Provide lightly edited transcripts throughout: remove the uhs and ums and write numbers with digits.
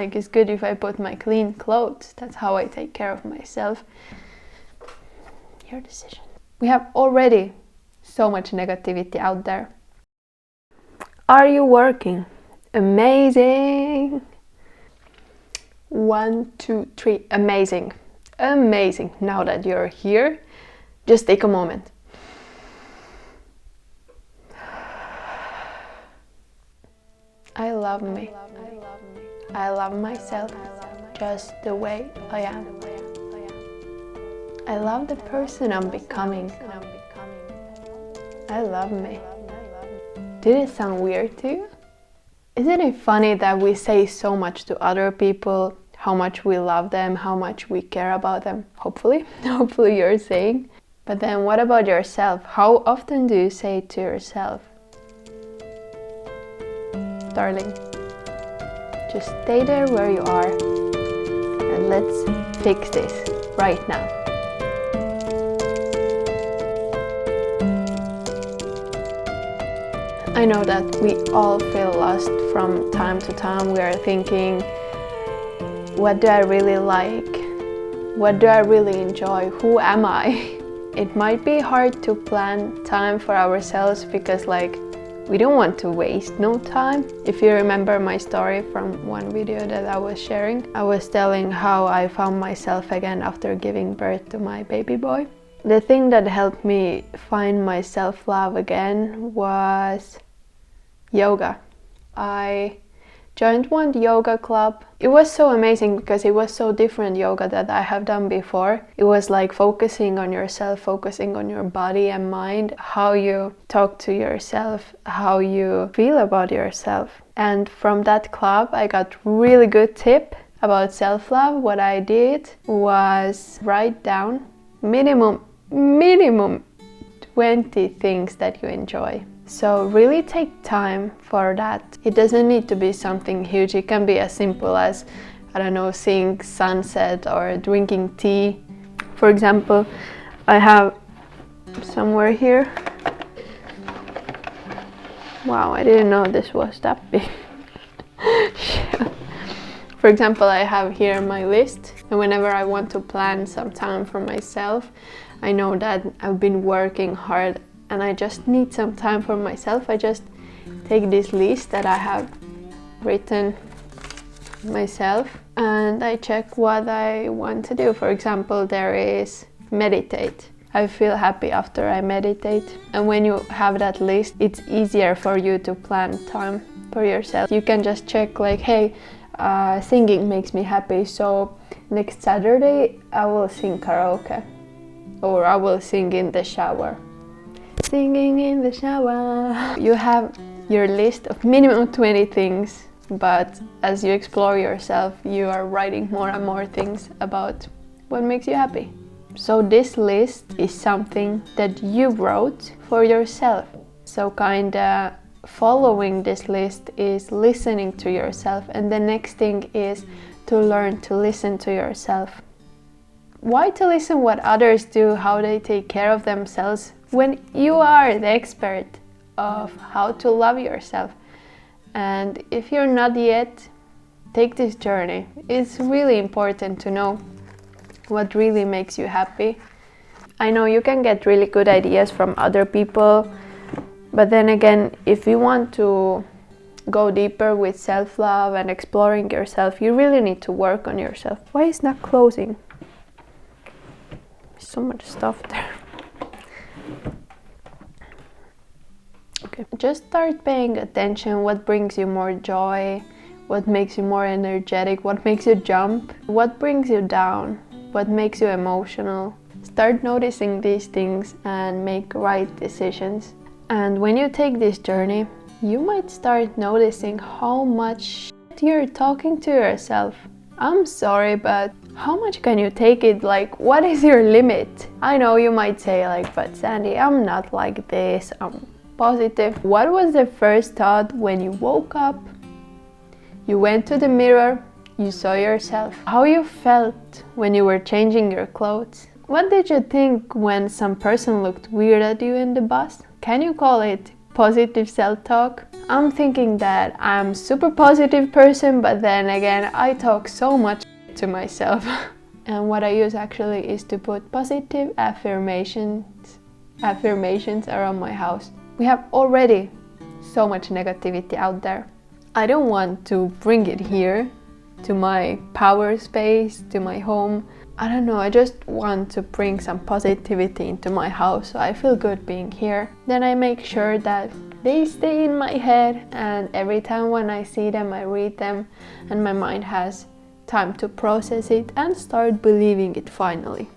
Like, it's good if I put my clean clothes. That's how I take care of myself. Your decision. We have already so much negativity out there. Are you working? Amazing. 1, 2, 3. Amazing. Amazing. Now that you're here, just take a moment. I love me. I love myself just the way I am. I love the person I'm becoming. I love me. Did it sound weird to you? Isn't it funny that we say so much to other people, how much we love them, how much we care about them? Hopefully you're saying. But then what about yourself? How often do you say to yourself, darling, just stay there where you are and let's fix this right now. I know that we all feel lost from time to time. We are thinking, what do I really like? What do I really enjoy? Who am I? It might be hard to plan time for ourselves because we don't want to waste no time. If you remember my story from one video that I was sharing, I was telling how I found myself again after giving birth to my baby boy. The thing that helped me find my self-love again was yoga. I joined one yoga club. It was so amazing because it was so different yoga that I have done before. It was like focusing on yourself, focusing on your body and mind, how you talk to yourself, how you feel about yourself. And from that club I got really good tip about self-love. What I did was write down minimum 20 things that you enjoy. So really take time for that. It doesn't need to be something huge. It can be as simple as, I don't know, seeing sunset or drinking tea. For example, I have somewhere here. Wow, I didn't know this was that big. For example, I have here my list, and whenever I want to plan some time for myself, I know that I've been working hard and I just need some time for myself. I just take this list that I have written myself and I check what I want to do. For example, there is meditate. I feel happy after I meditate. And when you have that list, it's easier for you to plan time for yourself. You can just check hey, singing makes me happy, so next Saturday I will sing karaoke. Or I will sing in the shower. Singing in the shower. You have your list of minimum 20 things, but as you explore yourself, you are writing more and more things about what makes you happy. So this list is something that you wrote for yourself. So kinda following this list is listening to yourself, and the next thing is to learn to listen to yourself. Why to listen what others do, how they take care of themselves, when you are the expert of how to love yourself? And if you're not yet, take this journey. It's really important to know what really makes you happy. I know you can get really good ideas from other people, but then again, if you want to go deeper with self-love and exploring yourself, you really need to work on yourself. Why is it not closing? So much stuff there. Okay. Just start paying attention. What brings you more joy? What makes you more energetic? What makes you jump? What brings you down? What makes you emotional? Start noticing these things and make right decisions. And when you take this journey, you might start noticing how much you're talking to yourself. I'm sorry, but how much can you take it? What is your limit? I know you might say but Sandy, I'm not like this, I'm positive. What was the first thought when you woke up? You went to the mirror, you saw yourself. How you felt when you were changing your clothes? What did you think when some person looked weird at you in the bus? Can you call it positive self-talk. I'm thinking that I'm super positive person, but then again, I talk so much to myself. And what I use actually is to put positive affirmations around my house. We have already so much negativity out there. I don't want to bring it here to my power space, to my home. I don't know, I just want to bring some positivity into my house, so I feel good being here. Then I make sure that they stay in my head, and every time when I see them, I read them, and my mind has time to process it and start believing it finally.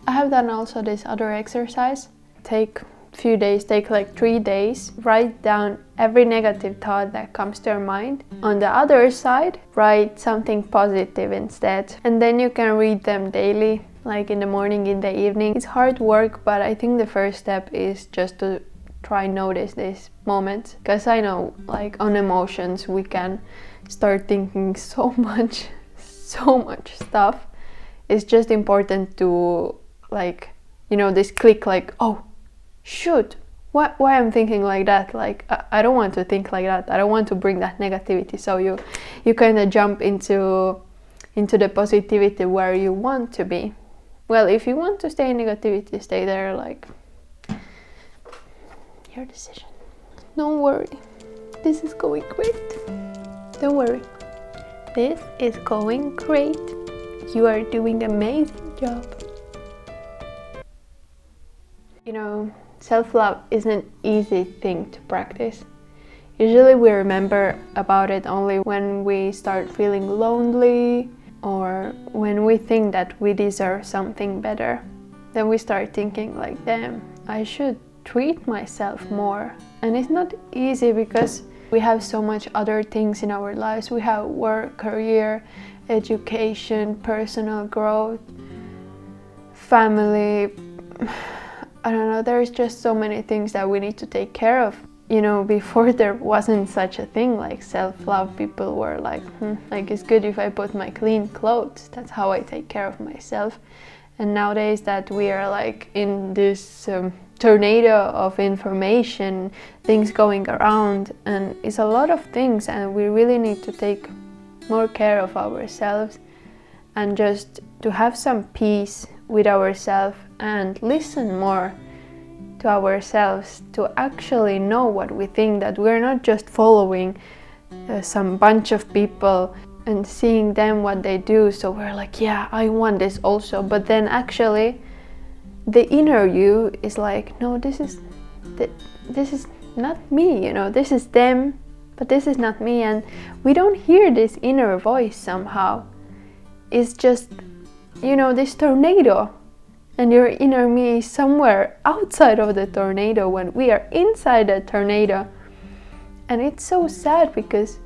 I have done also this other exercise. Take few days, take like 3 days, write down every negative thought that comes to your mind. On the other side, write something positive instead, and then you can read them daily, like in the morning, in the evening. It's hard work, but I think the first step is just to try notice these moments, because I know like on emotions we can start thinking so much stuff. It's just important to this click, like, oh shoot, why I'm thinking like that, like I don't want to think like that, I don't want to bring that negativity. So you kind of jump into the positivity where you want to be. Well, if you want to stay in negativity, stay there, like your decision. Don't worry, this is going great. Don't worry, this is going great. You are doing an amazing job. Self-love is an easy thing to practice. Usually we remember about it only when we start feeling lonely, or when we think that we deserve something better. Then we start thinking like, damn, I should treat myself more. And it's not easy because we have so much other things in our lives. We have work, career, education, personal growth, family. I don't know, there's just so many things that we need to take care of. Before there wasn't such a thing like self-love. People were like, it's good if I put my clean clothes. That's how I take care of myself. And nowadays that we are like in this tornado of information, things going around, and it's a lot of things, and we really need to take more care of ourselves and just to have some peace with ourselves and listen more to ourselves, to actually know what we think, that we're not just following some bunch of people and seeing them what they do, so we're like, yeah, I want this also, but then actually the inner you is like, no, this is not me, this is them, but this is not me. And we don't hear this inner voice somehow. It's just this tornado, and your inner me is somewhere outside of the tornado when we are inside the tornado. And it's so sad because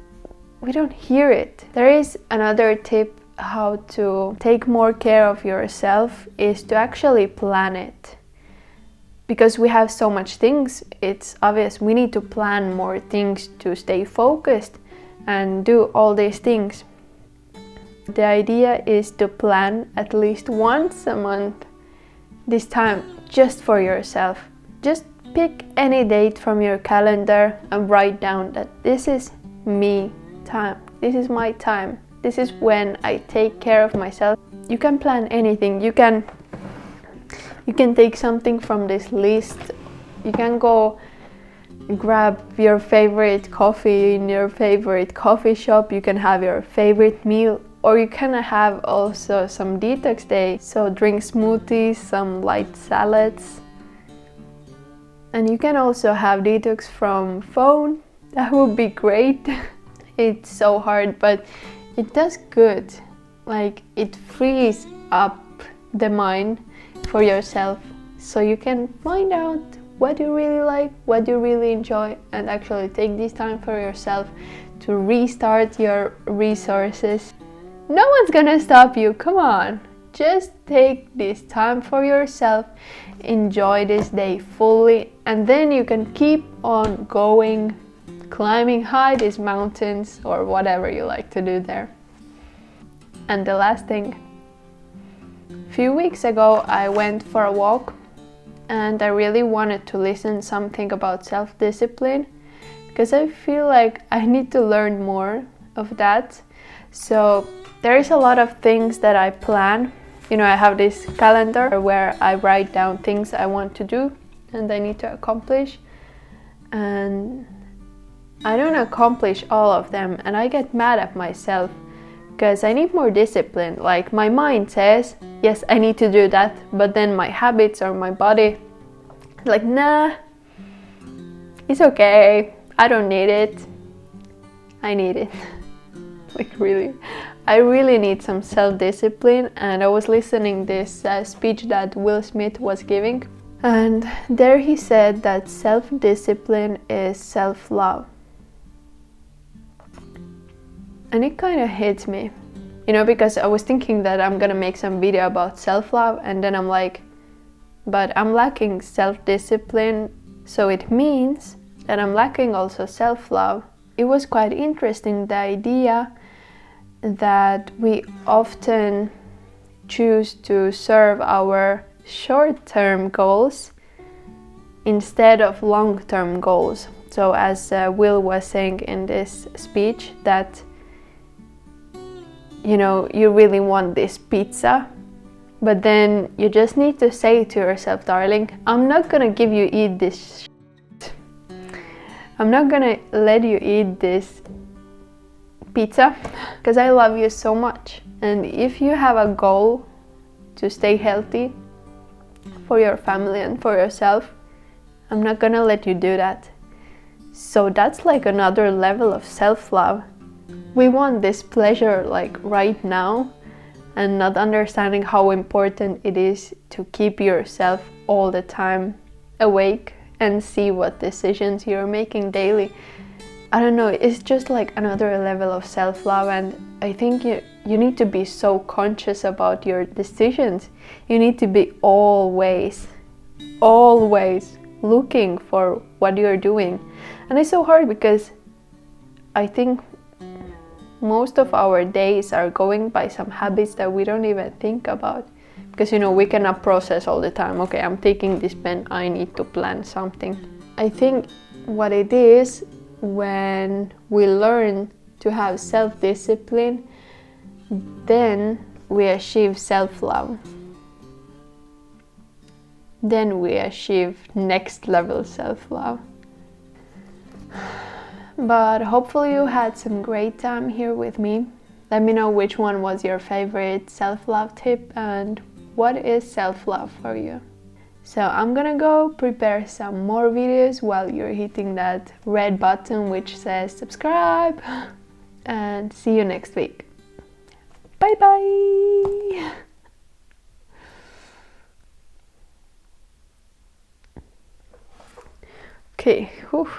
we don't hear it. There is another tip how to take more care of yourself, is to actually plan it. Because we have so much things, it's obvious we need to plan more things to stay focused and do all these things. The idea is to plan at least once a month, this time just for yourself. Just pick any date from your calendar and write down that this is me time, this is my time, this is when I take care of myself. You can plan anything. You can take something from this list. You can go grab your favorite coffee in your favorite coffee shop. You can have your favorite meal, or you can have also some detox day. So drink smoothies, some light salads. And you can also have detox from phone. That would be great. It's so hard, but it does good. Like, it frees up the mind for yourself, so you can find out what you really like, what you really enjoy, and actually take this time for yourself to restart your resources. No one's gonna stop you, come on. Just take this time for yourself, enjoy this day fully, and then you can keep on going, climbing high these mountains or whatever you like to do there. And the last thing, a few weeks ago I went for a walk and I really wanted to listen something about self-discipline because I feel like I need to learn more of that. So there is a lot of things that I plan. You know, I have this calendar where I write down things I want to do and I need to accomplish, and I don't accomplish all of them and I get mad at myself because I need more discipline. Like, my mind says, yes, I need to do that, but then my habits or my body is like, nah, it's okay, I don't need it. I need it. Like, really, I really need some self-discipline. And I was listening this speech that Will Smith was giving, and there he said that self-discipline is self-love. And it kind of hits me, you know, because I was thinking that I'm gonna make some video about self-love, and then I'm like, but I'm lacking self-discipline, so it means that I'm lacking also self-love. It was quite interesting, the idea that we often choose to serve our short-term goals instead of long-term goals. So as Will was saying in this speech, that you know, you really want this pizza, but then you just need to say to yourself, darling, I'm not gonna give you eat this shit. I'm not gonna let you eat this pizza because I love you so much. And if you have a goal to stay healthy for your family and for yourself, I'm not gonna let you do that. So that's like another level of self-love. We want this pleasure like right now, and not understanding how important it is to keep yourself all the time awake and see what decisions you're making daily. I don't know, it's just like another level of self-love, and I think you need to be so conscious about your decisions. You need to be always looking for what you're doing. And it's so hard because I think most of our days are going by some habits that we don't even think about. Because, you know, we cannot process all the time, okay, I'm taking this pen, I need to plan something. I think what it is, when we learn to have self-discipline, then we achieve self-love. Then we achieve next level self-love. But hopefully you had some great time here with me. Let me know which one was your favorite self-love tip and what is self-love for you. So I'm gonna go prepare some more videos while you're hitting that red button which says subscribe, and see you next week. Bye bye! Okay, whew.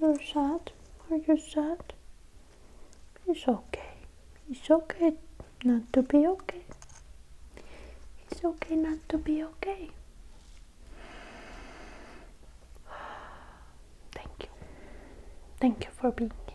You're sad? Are you sad? It's okay. It's okay not to be okay. It's okay not to be okay. Thank you. Thank you for being here.